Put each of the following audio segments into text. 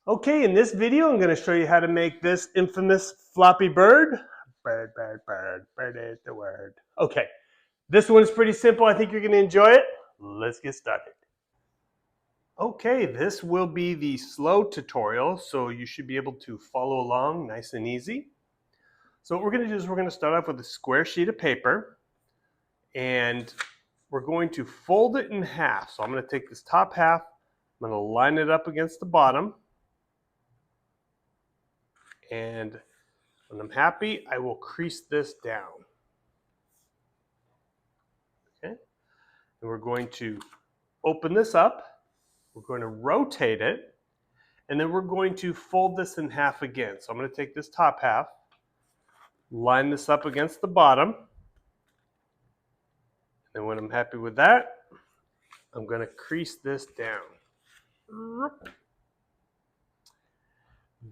Okay, in this video, I'm going to show you how to make this infamous floppy bird. Bird is the word. Okay, this one's pretty simple. I think you're going to enjoy it. Let's get started. Okay, this will be the slow tutorial, so you should be able to follow along nice and easy. So what we're going to do is we're going to start off with a square sheet of paper, and we're going to fold it in half. So I'm going to take this top half, I'm going to line it up against the bottom, and when I'm happy, I will crease this down. Okay, and we're going to open this up, we're going to rotate it, and then we're going to fold this in half again. So I'm going to take this top half, line this up against the bottom, and when I'm happy with that, I'm going to crease this down.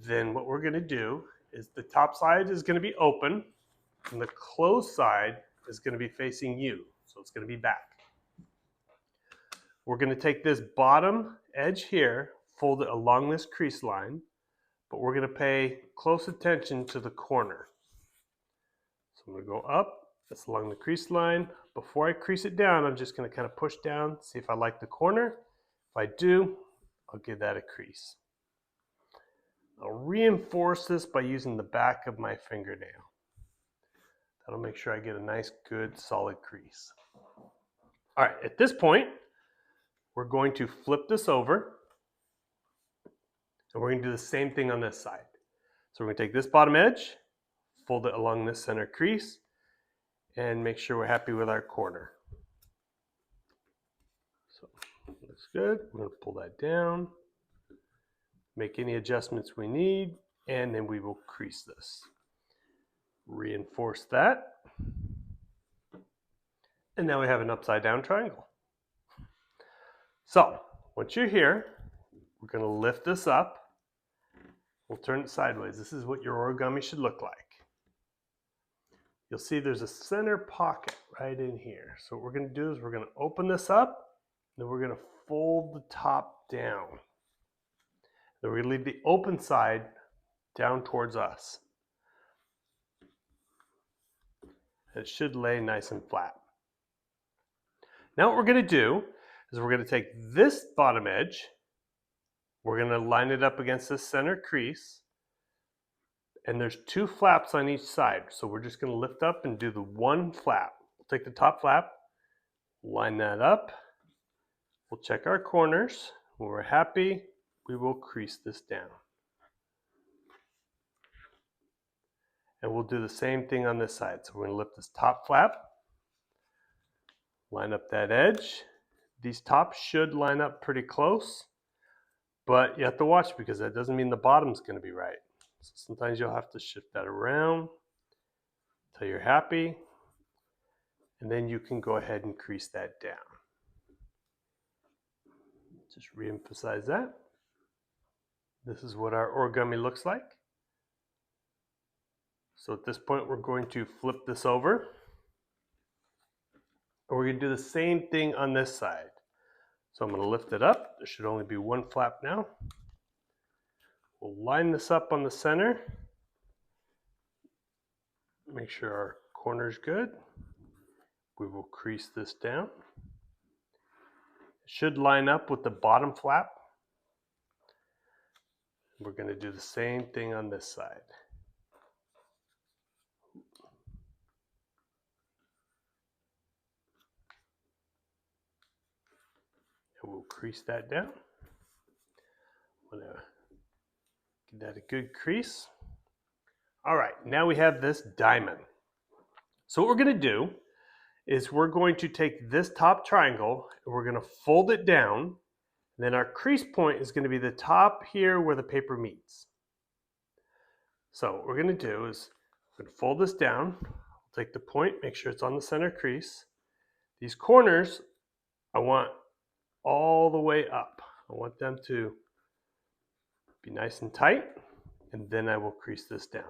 Then what we're going to do is the top side is going to be open, and the closed side is going to be facing you, so it's going to be back. We're going to take this bottom edge here, fold it along this crease line, but we're going to pay close attention to the corner. So I'm going to go up, that's along the crease line. Before I crease it down, I'm just going to kind of push down, see if I like the corner. If I do, I'll give that a crease. I'll reinforce this by using the back of my fingernail. That'll make sure I get a nice, good, solid crease. All right, at this point, we're going to flip this over, and we're going to do the same thing on this side. So we're going to take this bottom edge, fold it along this center crease, and make sure we're happy with our corner. So looks good. We're going to pull that down, make any adjustments we need, and then we will crease this. Reinforce that. And now we have an upside down triangle. So once you're here, we're going to lift this up. We'll turn it sideways. This is what your origami should look like. You'll see there's a center pocket right in here. So what we're going to do is we're going to open this up, then we're going to fold the top down. Then we're going to leave the open side down towards us. It should lay nice and flat. Now what we're going to do is we're going to take this bottom edge, we're going to line it up against this center crease, and there's two flaps on each side. So we're just going to lift up and do the one flap. We'll take the top flap, line that up, we'll check our corners. When we're happy, we will crease this down. And we'll do the same thing on this side. So we're going to lift this top flap, line up that edge. These tops should line up pretty close, but you have to watch because that doesn't mean the bottom's going to be right. So sometimes you'll have to shift that around until you're happy, and then you can go ahead and crease that down. Just re-emphasize that. This is what our origami looks like. So at this point, we're going to flip this over. And we're going to do the same thing on this side. So I'm going to lift it up. There should only be one flap now. We'll line this up on the center. Make sure our corner's good. We will crease this down. It should line up with the bottom flap. We're going to do the same thing on this side. And we'll crease that down. I'm going to give that a good crease. All right, now we have this diamond. So what we're going to do is we're going to take this top triangle and we're going to fold it down. And then our crease point is going to be the top here where the paper meets. So what we're going to do is we're going to fold this down. We'll take the point, make sure it's on the center crease. These corners, I want all the way up. I want them to be nice and tight, and then I will crease this down.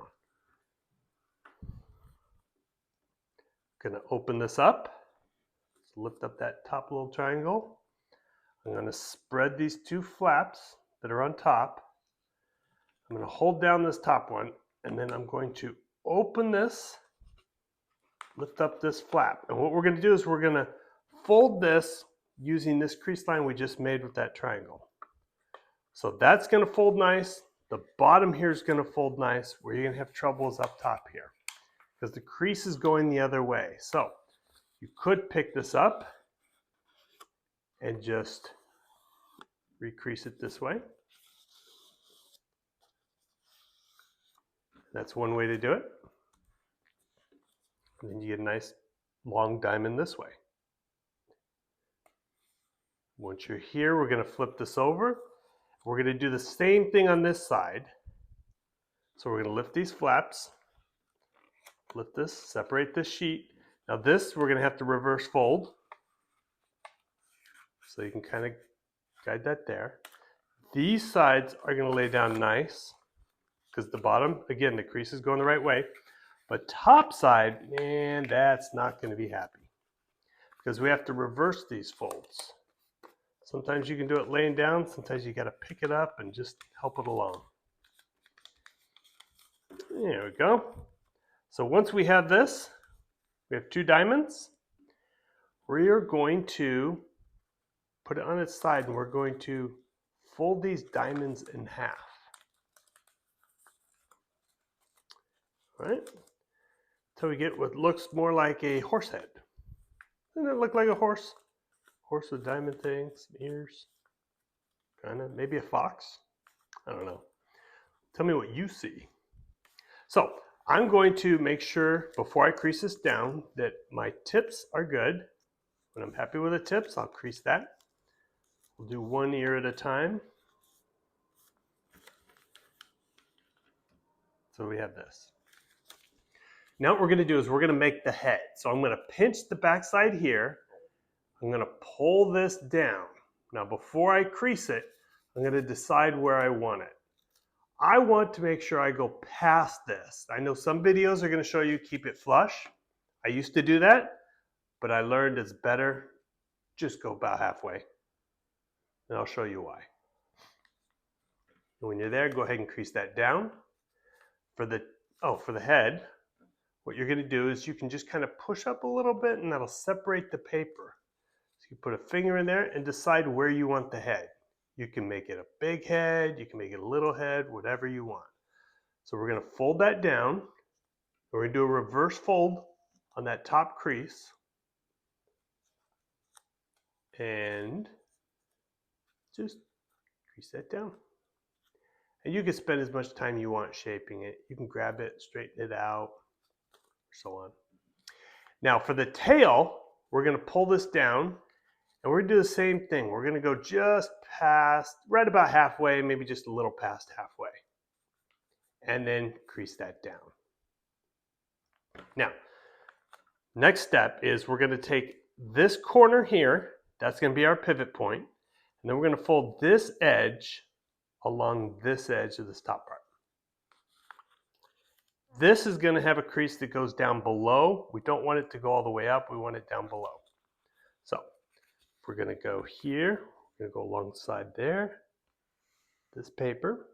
Going to open this up, so lift up that top little triangle. I'm going to spread these two flaps that are on top. I'm going to hold down this top one, and then I'm going to open this, lift up this flap. And what we're going to do is we're going to fold this using this crease line we just made with that triangle. So that's going to fold nice. The bottom here is going to fold nice. Where you're going to have trouble is up top here, because the crease is going the other way. So you could pick this up and just recrease it this way. That's one way to do it. And then you get a nice long diamond this way. Once you're here, we're going to flip this over. We're going to do the same thing on this side. So we're going to lift these flaps, lift this, separate this sheet. Now this, we're going to have to reverse fold. So you can kind of guide that there. These sides are going to lay down nice, because the bottom, again, the crease is going the right way. But top side, man, that's not going to be happy, because we have to reverse these folds. Sometimes you can do it laying down, sometimes you got to pick it up and just help it along. There we go. So once we have this, we have two diamonds. We are going to put it on its side, and we're going to fold these diamonds in half. All right? Until we get what looks more like a horse head. Doesn't it look like a horse? Horse with diamond things, ears, kind of, maybe a fox. I don't know. Tell me what you see. So I'm going to make sure before I crease this down that my tips are good. When I'm happy with the tips, I'll crease that. We'll do one ear at a time. So we have this. Now what we're going to do is we're going to make the head. So I'm going to pinch the back side here. I'm going to pull this down. Now before I crease it, I'm going to decide where I want it. I want to make sure I go past this. I know some videos are going to show you keep it flush. I used to do that, but I learned it's better just go about halfway. And I'll show you why. And when you're there, go ahead and crease that down. For the head, what you're going to do is you can just kind of push up a little bit, and that'll separate the paper. So you put a finger in there and decide where you want the head. You can make it a big head, you can make it a little head, whatever you want. So we're going to fold that down. We're going to do a reverse fold on that top crease. And just crease that down. And you can spend as much time you want shaping it. You can grab it, straighten it out, so on. Now for the tail, we're going to pull this down, and we're going to do the same thing. We're going to go just past, right about halfway, maybe just a little past halfway. And then crease that down. Now, next step is we're going to take this corner here, that's going to be our pivot point, and then we're going to fold this edge along this edge of this top part. This is going to have a crease that goes down below. We don't want it to go all the way up, we want it down below. So we're going to go here, we're going to go alongside there, this paper,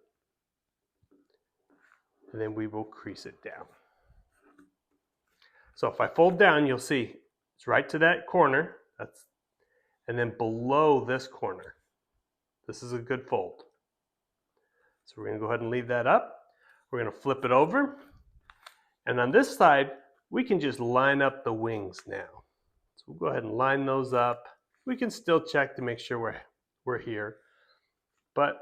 and then we will crease it down. So if I fold down, you'll see it's right to that corner, and then below this corner. This is a good fold. So we're going to go ahead and leave that up. We're going to flip it over. And on this side, we can just line up the wings now. So we'll go ahead and line those up. We can still check to make sure we're here, but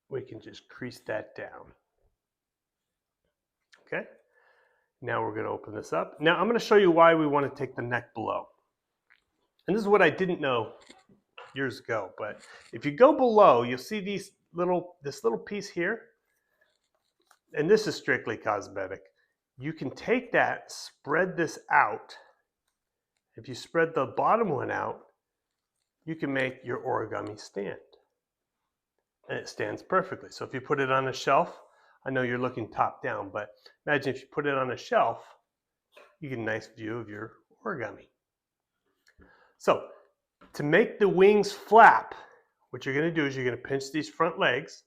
we can just crease that down. Okay, now we're going to open this up. Now I'm going to show you why we want to take the neck below. And this is what I didn't know years ago, but if you go below, you'll see this little piece here, and this is strictly cosmetic. You can take that, spread this out. If you spread the bottom one out, you can make your origami stand. And it stands perfectly. So if you put it on a shelf, I know you're looking top down, but imagine if you put it on a shelf, you get a nice view of your origami. So to make the wings flap, what you're going to do is you're going to pinch these front legs,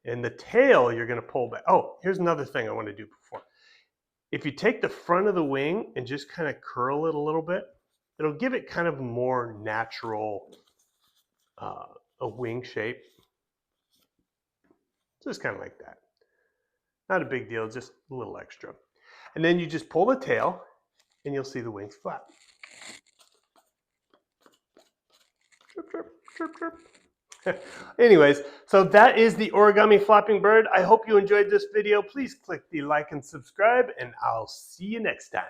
And the tail you're going to pull back. Oh, here's another thing I want to do before. If you take the front of the wing and just kind of curl it a little bit, it'll give it kind of more natural a wing shape. Just kind of like that. Not a big deal, just a little extra. And then you just pull the tail and you'll see the wings flap. Chirp, chirp, chirp, chirp. Anyways, so that is the origami flapping bird. I hope you enjoyed this video. Please click the like and subscribe, and I'll see you next time.